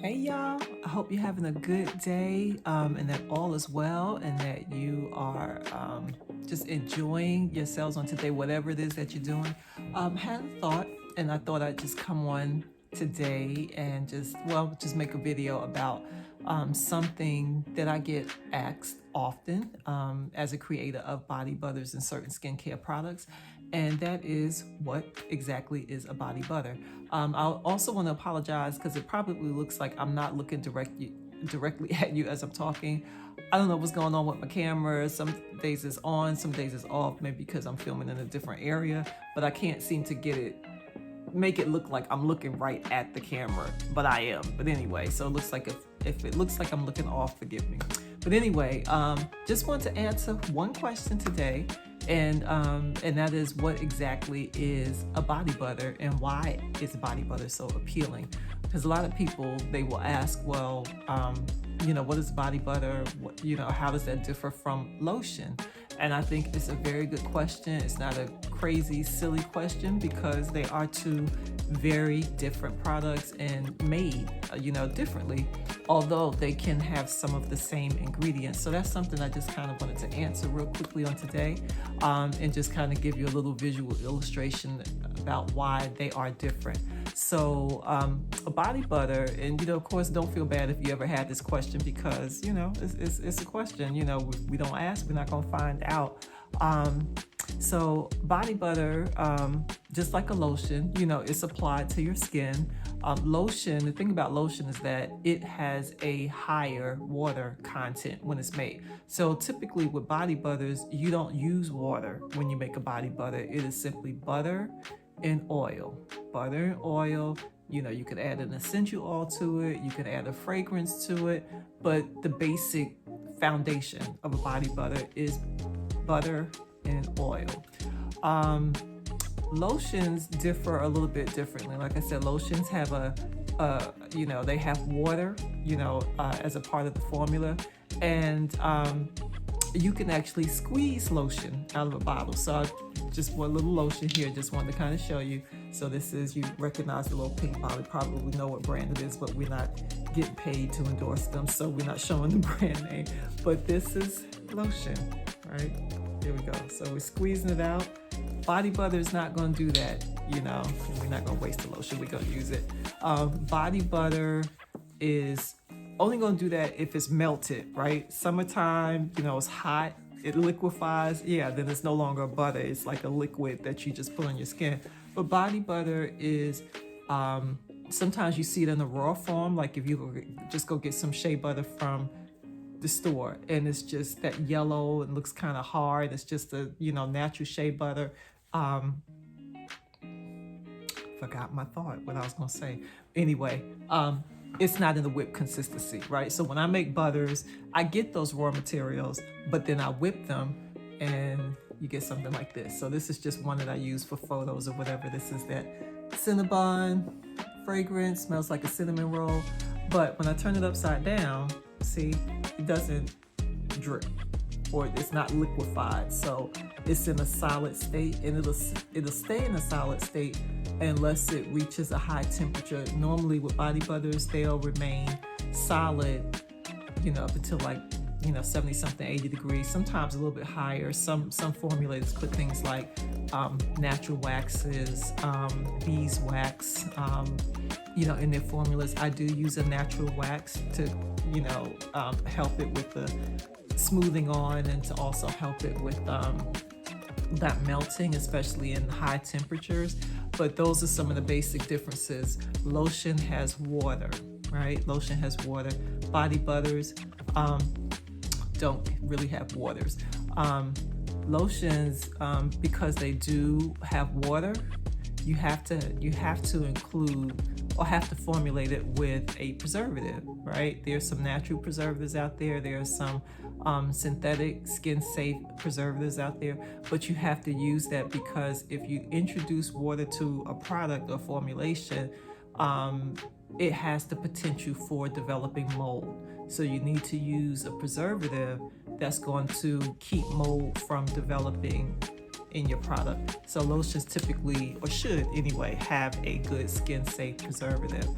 Hey y'all, I hope you're having a good day and that all is well and that you are just enjoying yourselves on today, whatever it is that you're doing. Had a thought and I thought I'd just come on today and just make a video about something that I get asked often as a creator of body butters and certain skincare products. And that is, what exactly is a body butter? I also want to apologize because it probably looks like I'm not looking directly at you as I'm talking. I don't know what's going on with my camera. Some days it's on, some days it's off, maybe because I'm filming in a different area, but I can't seem to make it look like I'm looking right at the camera, but I am. But anyway, so it looks like if it looks like I'm looking off, forgive me. But anyway, just want to answer one question today, and that is, what exactly is a body butter and why is body butter so appealing? Because a lot of people, they will ask, well, what is body butter? How does that differ from lotion? And I think it's a very good question. It's not a crazy, silly question because they are two very different products and made, differently, although they can have some of the same ingredients. So that's something I just kind of wanted to answer real quickly on today, and just kind of give you a little visual illustration about why they are different. So a body butter, and of course, don't feel bad if you ever had this question because it's a question. We don't ask, we're not gonna find out. So body butter, just like a lotion, it's applied to your skin. Lotion, the thing about lotion is that it has a higher water content when it's made. So typically with body butters, you don't use water when you make a body butter. It is simply butter and oil. Butter and oil. You could add an essential oil to it, you could add a fragrance to it, but the basic foundation of a body butter is butter and oil. Lotions differ a little bit differently. Like I said, lotions have they have water, as a part of the formula, and you can actually squeeze lotion out of a bottle. So I just one little lotion here, just wanted to kind of show you. So this is, you recognize the little pink bottle, probably know what brand it is, but we're not getting paid to endorse them, so we're not showing the brand name. But this is lotion, right? Here we go. So we're squeezing it out. Body butter is not going to do that, we're not going to waste the lotion, we're going to use it. Body butter is only going to do that if it's melted, right? Summertime, it's hot, it liquefies, then it's no longer a butter, it's like a liquid that you just put on your skin. But body butter is, sometimes you see it in the raw form, like if you just go get some shea butter from the store and it's just that yellow and looks kind of hard, it's just a natural shea butter. Forgot my thought, what I was gonna say. Anyway, it's not in the whip consistency, right? So when I make butters, I get those raw materials, but then I whip them and you get something like this. So this is just one that I use for photos or whatever. This is that Cinnabon fragrance, smells like a cinnamon roll. But when I turn it upside down, see, it doesn't drip or it's not liquefied. So it's in a solid state, and it'll stay in a solid state unless it reaches a high temperature. Normally with body butters, they'll remain solid, up until 70 something, 80 degrees, sometimes a little bit higher. Some formulators put things like natural waxes, beeswax, in their formulas. I do use a natural wax to, help it with the smoothing on and to also help it with that melting, especially in high temperatures. But those are some of the basic differences. Lotion has water, right? Lotion has water. Body butters don't really have waters. Lotions, because they do have water, you have to include or have to formulate it with a preservative, right? There's some natural preservatives out there. There's some synthetic skin-safe preservatives out there, but you have to use that because if you introduce water to a product or formulation, it has the potential for developing mold. So you need to use a preservative that's going to keep mold from developing in your product. So lotions typically, or should anyway, have a good skin safe preservative.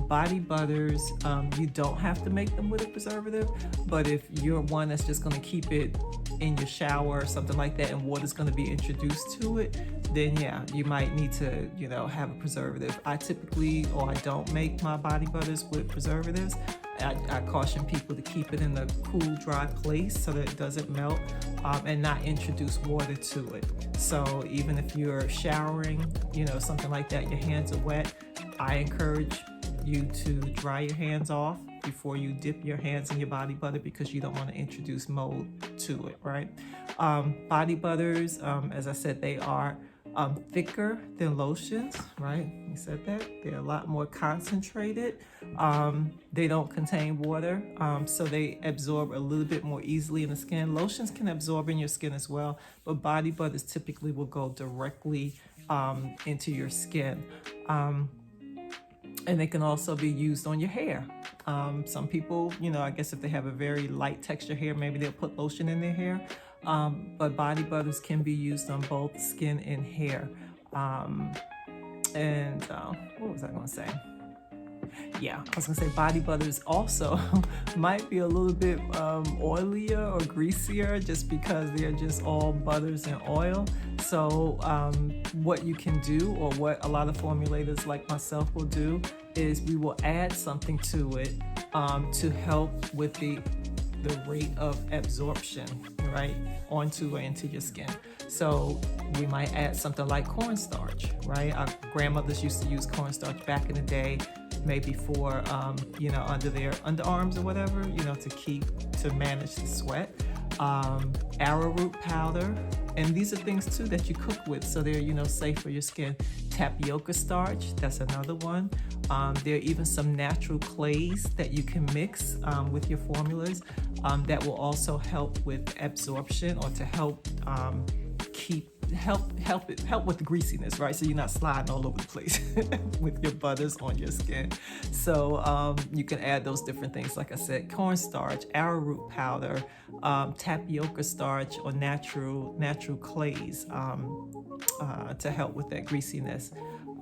Body butters, you don't have to make them with a preservative, but if you're one that's just going to keep it in your shower or something like that and water's going to be introduced to it, then yeah, you might need to, have a preservative. I typically, or I don't make my body butters with preservatives. I caution people to keep it in a cool, dry place so that it doesn't melt, and not introduce water to it. So even if you're showering, something like that, your hands are wet, I encourage you to dry your hands off before you dip your hands in your body butter, because you don't want to introduce mold to it, right? Body butters, as I said, they are thicker than lotions, right? You said that. They're a lot more concentrated. They don't contain water, so they absorb a little bit more easily in the skin. Lotions can absorb in your skin as well, but body butters typically will go directly into your skin. And they can also be used on your hair. Some people, I guess if they have a very light texture hair, maybe they'll put lotion in their hair. But body butters can be used on both skin and hair. What was I going to say? Yeah, I was going to say body butters also might be a little bit oilier or greasier, just because they're just all butters and oil. So what you can do, or what a lot of formulators like myself will do, is we will add something to it to help with the rate of absorption, right, onto or into your skin. So we might add something like cornstarch, right? Our grandmothers used to use cornstarch back in the day, maybe for under their underarms or whatever, to manage the sweat. Arrowroot powder, and these are things too that you cook with, so they're safe for your skin. Tapioca starch, that's another one. There are even some natural clays that you can mix with your formulas that will also help with absorption, or to help help with the greasiness, right? So you're not sliding all over the place with your butters on your skin. So you can add those different things, like I said, cornstarch, arrowroot powder, tapioca starch, or natural clays to help with that greasiness.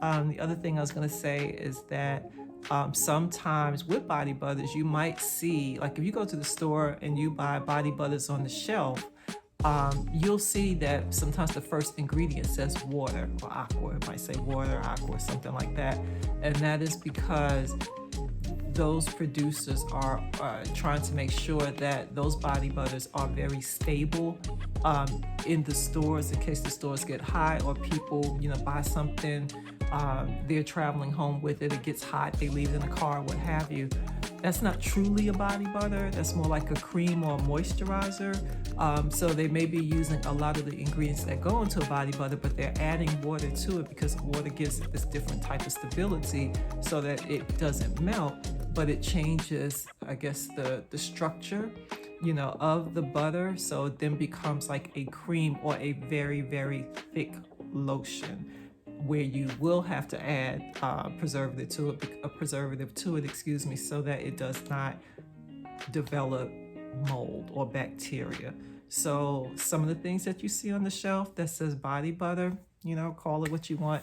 The other thing I was going to say is that sometimes with body butters, you might see, like if you go to the store and you buy body butters on the shelf, you'll see that sometimes the first ingredient says water or aqua. It might say water, aqua, something like that. And that is because those producers are trying to make sure that those body butters are very stable in the stores, in case the stores get hot, or people, buy something, they're traveling home with it, it gets hot, they leave it in the car, what have you. That's not truly a body butter. That's more like a cream or a moisturizer. So they may be using a lot of the ingredients that go into a body butter, but they're adding water to it, because water gives it this different type of stability so that it doesn't melt, but it changes, I guess, the structure, of the butter. So it then becomes like a cream or a very, very thick lotion, where you will have to add a preservative to it, so that it does not develop mold or bacteria. So some of the things that you see on the shelf that says body butter, call it what you want.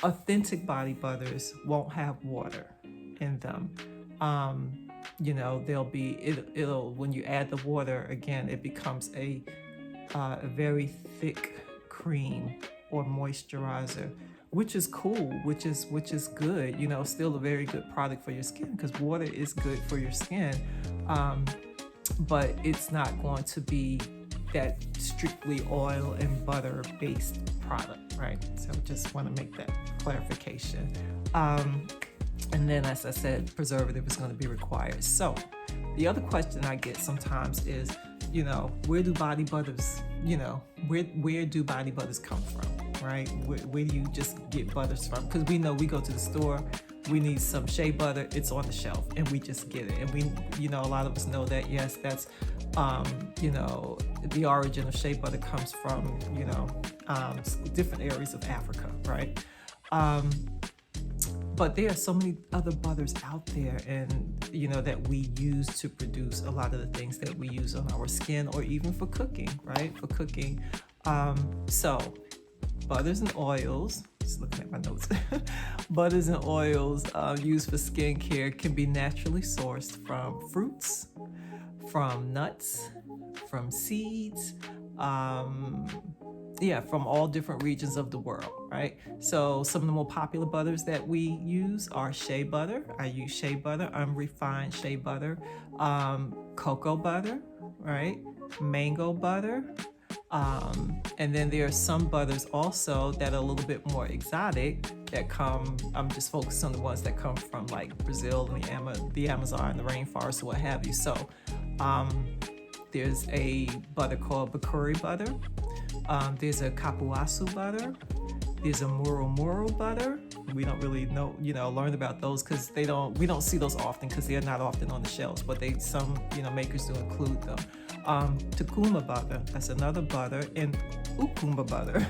Authentic body butters won't have water in them. They'll be, it'll when you add the water, again, it becomes a very thick cream or moisturizer, which is cool, which is good, still a very good product for your skin, because water is good for your skin, but it's not going to be that strictly oil and butter based product, right? So just want to make that clarification. And then, as I said, preservative is going to be required. So the other question I get sometimes is, where do body butters, where do body butters come from, right? Where do you just get butters from? Because we know we go to the store, we need some shea butter, it's on the shelf, and we just get it. And we, a lot of us know that, yes, that's, the origin of shea butter comes from, different areas of Africa, right? But there are so many other butters out there, and that we use to produce a lot of the things that we use on our skin, or even for cooking, right? For cooking, So butters and oils, just looking at my notes. Butters and oils used for skincare can be naturally sourced from fruits, from nuts, from seeds, from all different regions of the world, right? So some of the more popular butters that we use are shea butter. I use shea butter, unrefined shea butter, cocoa butter, right? Mango butter. And then there are some butters also that are a little bit more exotic that come, I'm just focused on the ones that come from like Brazil and the Amazon, the rainforest, or what have you. So there's a butter called Bakuri butter. There's a Kapuasu butter. There's a Muro Muro butter. We don't really know, learn about those because we don't see those often because they're not often on the shelves, but some makers do include them. Tukuma butter, that's another butter, and Ukumba butter,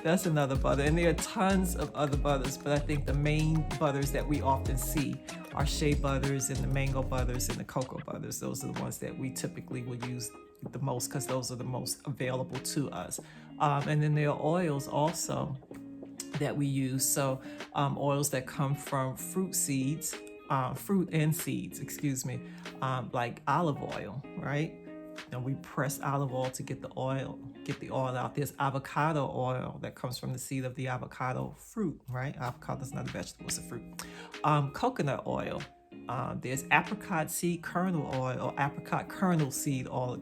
that's another butter. And there are tons of other butters, but I think the main butters that we often see are shea butters and the mango butters and the cocoa butters. Those are the ones that we typically will use the most because those are the most available to us. And then there are oils also that we use. So oils that come from fruit and seeds, like olive oil, right? And we press olive oil to get the oil out. There's avocado oil that comes from the seed of the avocado fruit, right? Avocado is not a vegetable, it's a fruit. Coconut oil. There's apricot seed kernel oil, or apricot kernel seed oil,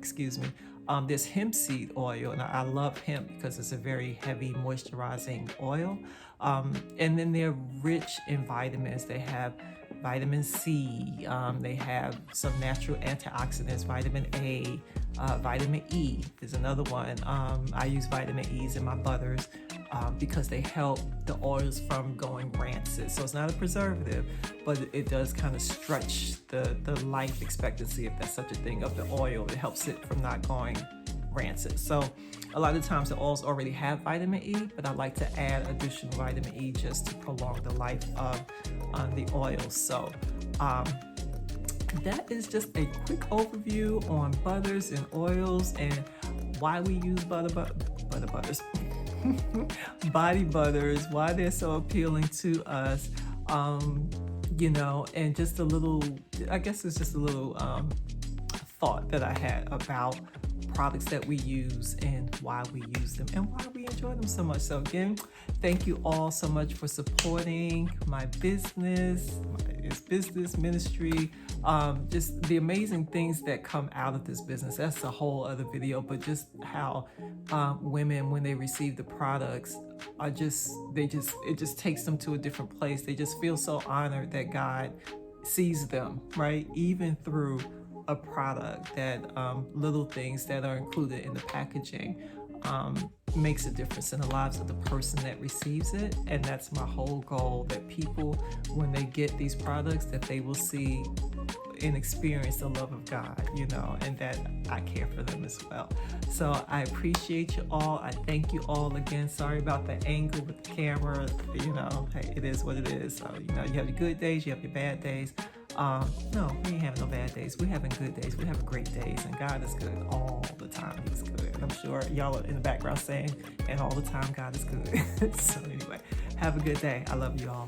There's hemp seed oil, and I love hemp because it's a very heavy moisturizing oil. And then they're rich in vitamins. They have vitamin C, they have some natural antioxidants, vitamin A, vitamin E is another one. I use vitamin E's in my butters because they help the oils from going rancid. So it's not a preservative, but it does kind of stretch the life expectancy, if that's such a thing, of the oil. It helps it from not going rancid. So a lot of times the oils already have vitamin E, but I like to add additional vitamin E just to prolong the life of the oils. So that is just a quick overview on butters and oils and why we use butters, body butters, why they're so appealing to us, and just a little, I guess it's just a little thought that I had about products that we use and why we use them and why we enjoy them so much. So again, thank you all so much for supporting my business, business ministry, just the amazing things that come out of this business. That's a whole other video, but just how women, when they receive the products, it just takes them to a different place. They just feel so honored that God sees them, right? Even through a product, that little things that are included in the packaging makes a difference in the lives of the person that receives it. And that's my whole goal, that people, when they get these products, that they will see and experience the love of God, and that I care for them as well. So I appreciate you all. I thank you all again. Sorry about the angle with the camera. Hey, it is what it is. So, you have your good days, you have your bad days. No, we ain't having no bad days. We're having good days. We're having great days. And God is good all the time. He's good. I'm sure y'all are in the background saying, and all the time, God is good. So anyway, have a good day. I love you all.